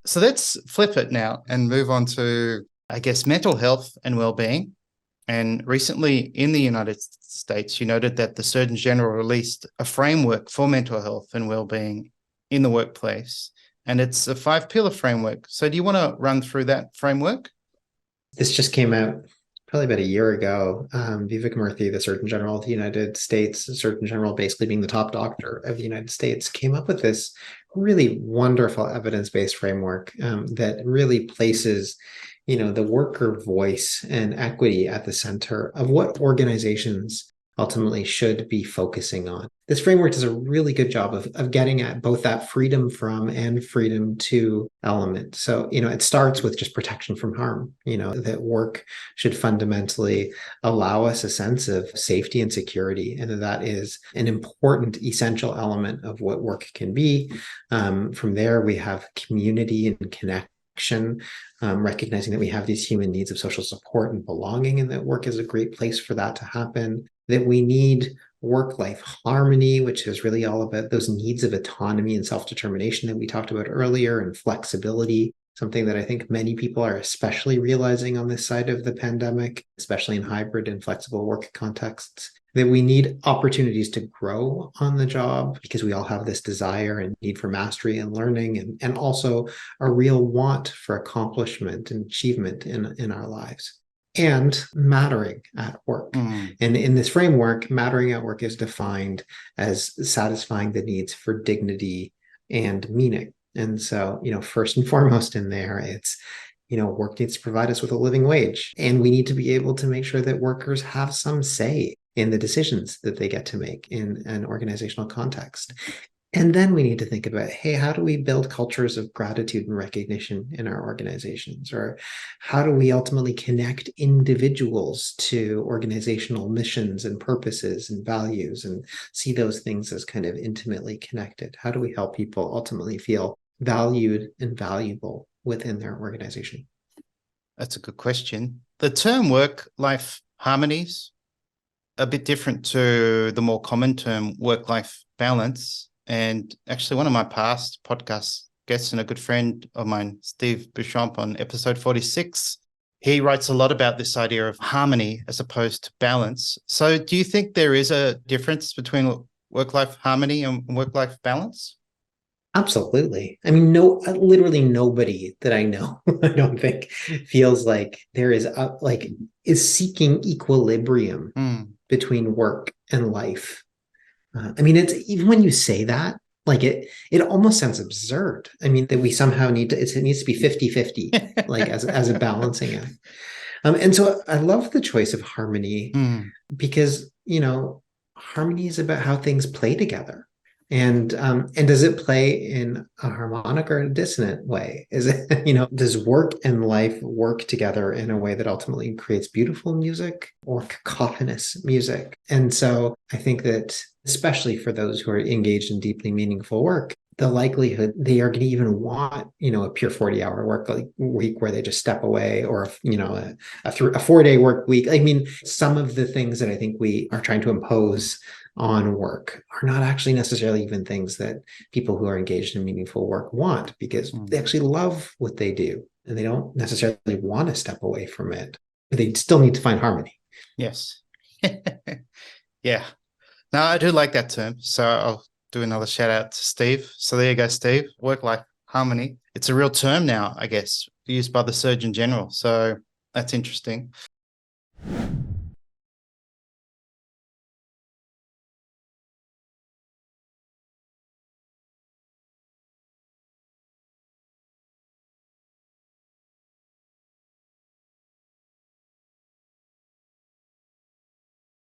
So let's flip it now and move on to, I guess, mental health and well-being. And recently in the United States, you noted that the Surgeon General released a framework for mental health and well-being in the workplace. And it's a 5-pillar framework. So do you want to run through that framework? This just came out probably about a year ago. Vivek Murthy, the Surgeon General of the United States, the Surgeon General basically being the top doctor of the United States, came up with this really wonderful evidence-based framework that really places, the worker voice and equity at the center of what organizations ultimately should be focusing on. This framework does a really good job of getting at both that freedom from and freedom to element. So, it starts with just protection from harm, that work should fundamentally allow us a sense of safety and security. And that is an important, essential element of what work can be. From there, we have community and connection, recognizing that we have these human needs of social support and belonging, and that work is a great place for that to happen. That we need work-life harmony, which is really all about those needs of autonomy and self-determination that we talked about earlier, and flexibility, something that I think many people are especially realizing on this side of the pandemic, especially in hybrid and flexible work contexts. That we need opportunities to grow on the job because we all have this desire and need for mastery and learning, and also a real want for accomplishment and achievement in our lives. And mattering at work. Mm. And in this framework, mattering at work is defined as satisfying the needs for dignity and meaning. And so, first and foremost in there, it's, work needs to provide us with a living wage. And we need to be able to make sure that workers have some say in the decisions that they get to make in an organizational context. And then we need to think about, hey, how do we build cultures of gratitude and recognition in our organizations? Or how do we ultimately connect individuals to organizational missions and purposes and values and see those things as kind of intimately connected? How do we help people ultimately feel valued and valuable within their organization? That's a good question. The term work-life harmonies a bit different to the more common term work-life balance. And actually, one of my past podcast guests and a good friend of mine, Steve Bouchamp, on episode 46, he writes a lot about this idea of harmony as opposed to balance. So do you think there is a difference between work-life harmony and work-life balance? Absolutely. I mean, no, literally nobody that I know, I don't think feels like there is is seeking equilibrium Mm. between work and life. I mean, it's even when you say that, it almost sounds absurd. I mean, that we somehow it needs to be 50-50, like as a balancing act. And so I love the choice of harmony Mm. because, harmony is about how things play together. And does it play in a harmonic or a dissonant way? Is it, does work and life work together in a way that ultimately creates beautiful music or cacophonous music? And so I think that, especially for those who are engaged in deeply meaningful work, the likelihood they are going to even want, a pure 40-hour work week where they just step away, or, a 4-day work week. I mean, some of the things that I think we are trying to impose on work are not actually necessarily even things that people who are engaged in meaningful work want, because they Mm. actually love what they do and they don't necessarily want to step away from it, but they still need to find harmony. Yes. Yeah. No, I do like that term. So I'll do another shout out to Steve. So there you go, Steve. Work-life harmony. It's a real term now, I guess, used by the Surgeon General. So that's interesting.